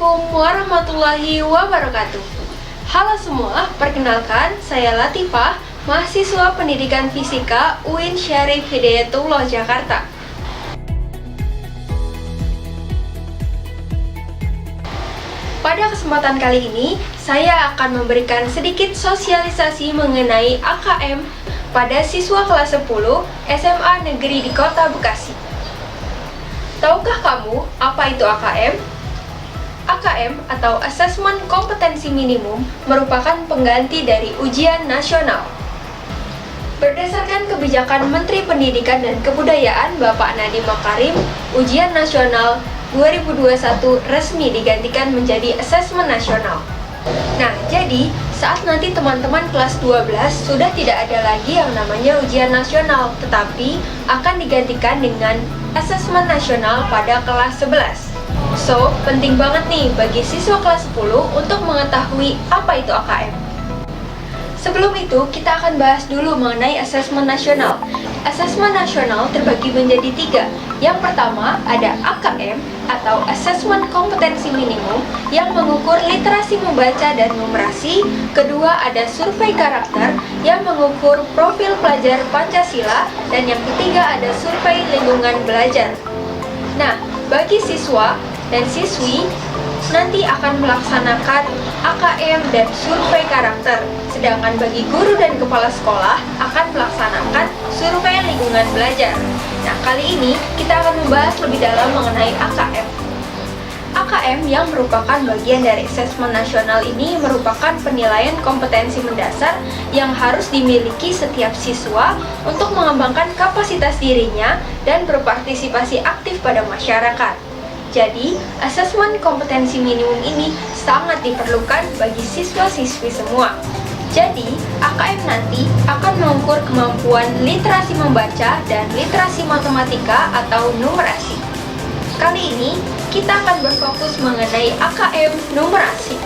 Assalamualaikum warahmatullahi wabarakatuh. Halo semua, perkenalkan saya Latifah, mahasiswa Pendidikan Fisika UIN Syarif Hidayatullah Jakarta. Pada kesempatan kali ini, saya akan memberikan sedikit sosialisasi mengenai AKM pada siswa kelas 10 SMA Negeri di Kota Bekasi. Tahukah kamu apa itu AKM? AKM atau Asesmen Kompetensi Minimum merupakan pengganti dari ujian nasional. Berdasarkan kebijakan Menteri Pendidikan dan Kebudayaan Bapak Nadiem Makarim, ujian nasional 2021 resmi digantikan menjadi asesmen nasional. Nah, jadi saat nanti teman-teman kelas 12 sudah tidak ada lagi yang namanya ujian nasional, tetapi akan digantikan dengan asesmen nasional pada kelas 11. So, penting banget nih bagi siswa kelas 10 untuk mengetahui apa itu AKM. Sebelum itu, kita akan bahas dulu mengenai asesmen nasional. Asesmen nasional terbagi menjadi 3. Yang pertama ada AKM atau Asesmen Kompetensi Minimum yang mengukur literasi membaca dan numerasi. Kedua ada survei karakter yang mengukur profil pelajar Pancasila. Dan yang ketiga ada survei lingkungan belajar. Nah, bagi siswa dan siswi nanti akan melaksanakan AKM dan survei karakter. Sedangkan bagi guru dan kepala sekolah akan melaksanakan survei lingkungan belajar. Nah, kali ini kita akan membahas lebih dalam mengenai AKM. AKM yang merupakan bagian dari asesmen nasional ini merupakan penilaian kompetensi mendasar yang harus dimiliki setiap siswa untuk mengembangkan kapasitas dirinya dan berpartisipasi aktif pada masyarakat. Jadi, asesmen kompetensi minimum ini sangat diperlukan bagi siswa-siswi semua. Jadi, AKM nanti akan mengukur kemampuan literasi membaca dan literasi matematika atau numerasi. Kali ini, kita akan berfokus mengenai AKM numerasi.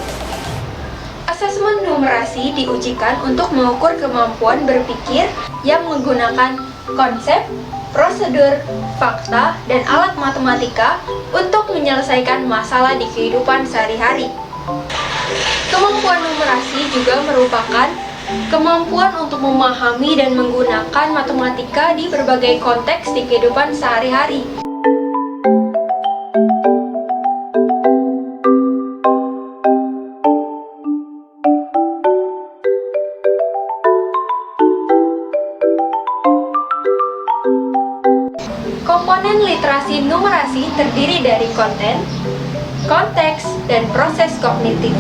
Asesmen numerasi diujikan untuk mengukur kemampuan berpikir yang menggunakan konsep, prosedur, fakta, dan alat matematika untuk menyelesaikan masalah di kehidupan sehari-hari. Kemampuan numerasi juga merupakan kemampuan untuk memahami dan menggunakan matematika di berbagai konteks di kehidupan sehari-hari. Komponen literasi numerasi terdiri dari konten, konteks, dan proses kognitif.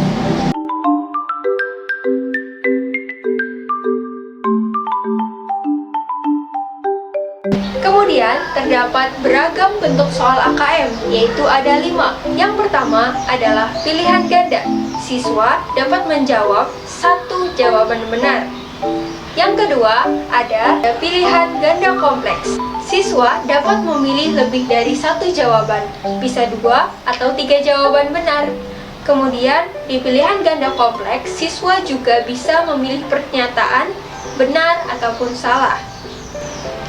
Kemudian, terdapat beragam bentuk soal AKM, yaitu ada 5. Yang pertama adalah pilihan ganda. Siswa dapat menjawab satu jawaban benar. Yang kedua, ada pilihan ganda kompleks. Siswa dapat memilih lebih dari satu jawaban, bisa 2 atau 3 jawaban benar. Kemudian, di pilihan ganda kompleks, siswa juga bisa memilih pernyataan benar ataupun salah.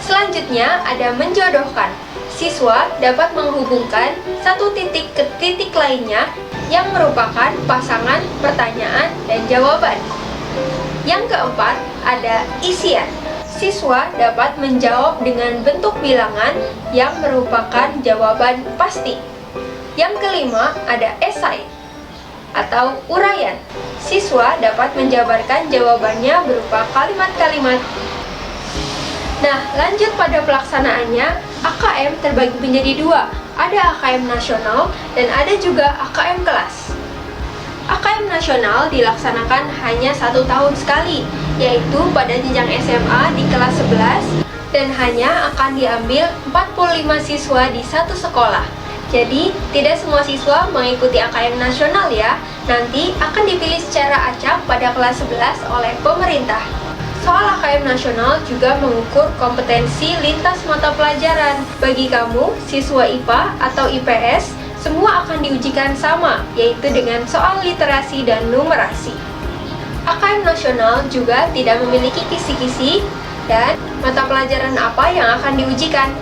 Selanjutnya, ada menjodohkan. Siswa dapat menghubungkan satu titik ke titik lainnya yang merupakan pasangan pertanyaan dan jawaban. Yang keempat, ada isian. Siswa dapat menjawab dengan bentuk bilangan yang merupakan jawaban pasti. Yang kelima, ada esai atau uraian. Siswa dapat menjabarkan jawabannya berupa kalimat-kalimat. Nah, lanjut pada pelaksanaannya, AKM terbagi menjadi 2. Ada AKM nasional dan ada juga AKM kelas. AKM nasional dilaksanakan hanya 1 tahun sekali, yaitu pada jenjang SMA di kelas 11 dan hanya akan diambil 45 siswa di satu sekolah. Jadi, tidak semua siswa mengikuti AKM nasional ya. Nanti akan dipilih secara acak pada kelas 11 oleh pemerintah. Soal AKM nasional juga mengukur kompetensi lintas mata pelajaran. Bagi kamu, siswa IPA atau IPS, semua akan diujikan sama, yaitu dengan soal literasi dan numerasi. AKM nasional juga tidak memiliki kisi-kisi dan mata pelajaran apa yang akan diujikan.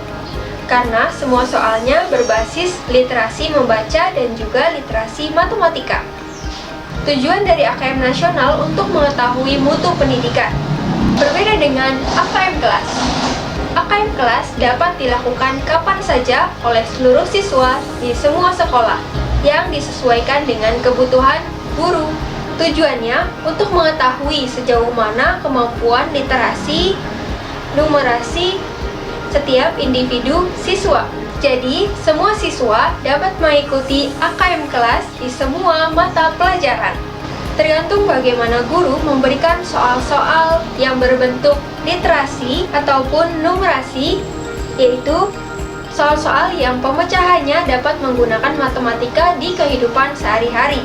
karena semua soalnya berbasis literasi membaca dan juga literasi matematika. Tujuan dari AKM nasional untuk mengetahui mutu pendidikan. Berbeda dengan AKM kelas. AKM kelas dapat dilakukan kapan saja oleh seluruh siswa di semua sekolah yang disesuaikan dengan kebutuhan guru. Tujuannya untuk mengetahui sejauh mana kemampuan literasi, numerasi setiap individu siswa. Jadi, semua siswa dapat mengikuti AKM kelas di semua mata pelajaran. Tergantung bagaimana guru memberikan soal-soal yang berbentuk literasi ataupun numerasi, yaitu soal-soal yang pemecahannya dapat menggunakan matematika di kehidupan sehari-hari.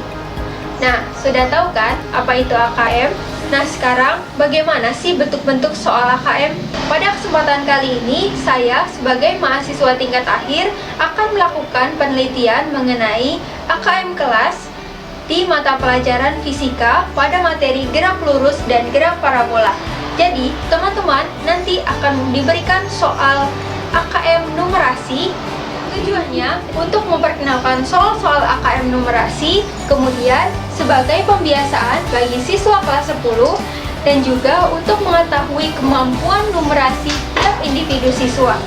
Nah, sudah tahu kan apa itu AKM? Nah, sekarang bagaimana sih bentuk-bentuk soal AKM? Pada kesempatan kali ini, saya sebagai mahasiswa tingkat akhir akan melakukan penelitian mengenai AKM kelas di mata pelajaran fisika pada materi gerak lurus dan gerak parabola. Jadi, teman-teman nanti akan diberikan soal AKM numerasi. Tujuannya untuk memperkenalkan soal-soal AKM numerasi, kemudian sebagai pembiasaan bagi siswa kelas 10 dan juga untuk mengetahui kemampuan numerasi tiap individu siswa.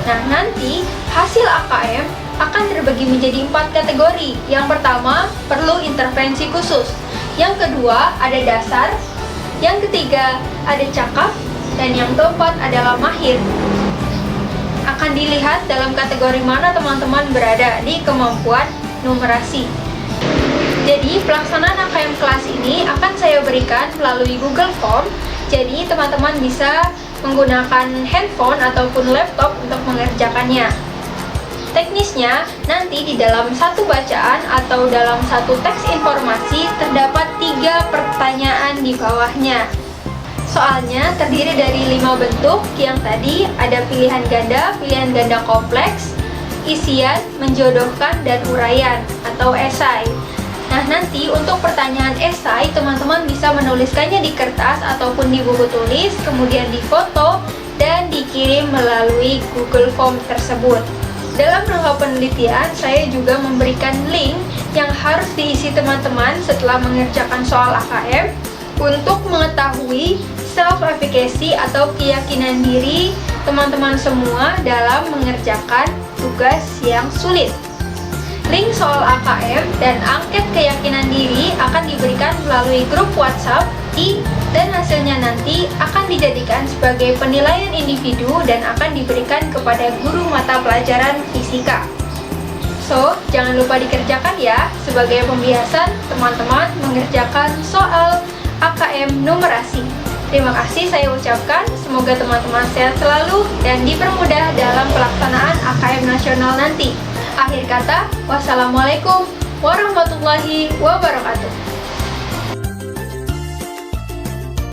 Nah, nanti hasil AKM akan terbagi menjadi 4 kategori. Yang pertama, perlu intervensi khusus. Yang kedua, ada dasar. Yang ketiga, ada cakap. Dan yang keempat adalah mahir. Akan dilihat dalam kategori mana teman-teman berada di kemampuan numerasi. Jadi, pelaksanaan AKM kelas ini akan saya berikan melalui Google Form. Jadi, teman-teman bisa menggunakan handphone ataupun laptop untuk mengerjakannya. Teknisnya, nanti di dalam satu bacaan atau dalam satu teks informasi terdapat 3 pertanyaan di bawahnya. Soalnya terdiri dari 5 bentuk yang tadi ada pilihan ganda kompleks, isian, menjodohkan, dan uraian atau esai. Nah, nanti untuk pertanyaan esai, teman-teman bisa menuliskannya di kertas ataupun di buku tulis, kemudian difoto dan dikirim melalui Google Form tersebut. Dalam rangka penelitian, saya juga memberikan link yang harus diisi teman-teman setelah mengerjakan soal AKM untuk mengetahui self-efficacy atau keyakinan diri teman-teman semua dalam mengerjakan tugas yang sulit. Link soal AKM dan angket keyakinan diri akan diberikan melalui grup WhatsApp dan hasilnya nanti akan dijadikan sebagai penilaian individu dan akan diberikan kepada guru mata pelajaran fisika. So, jangan lupa dikerjakan ya. Sebagai pembiasan, teman-teman mengerjakan soal AKM numerasi. Terima kasih saya ucapkan, semoga teman-teman sehat selalu dan dipermudah dalam pelaksanaan AKM nasional nanti. Akhir kata, wassalamualaikum warahmatullahi wabarakatuh.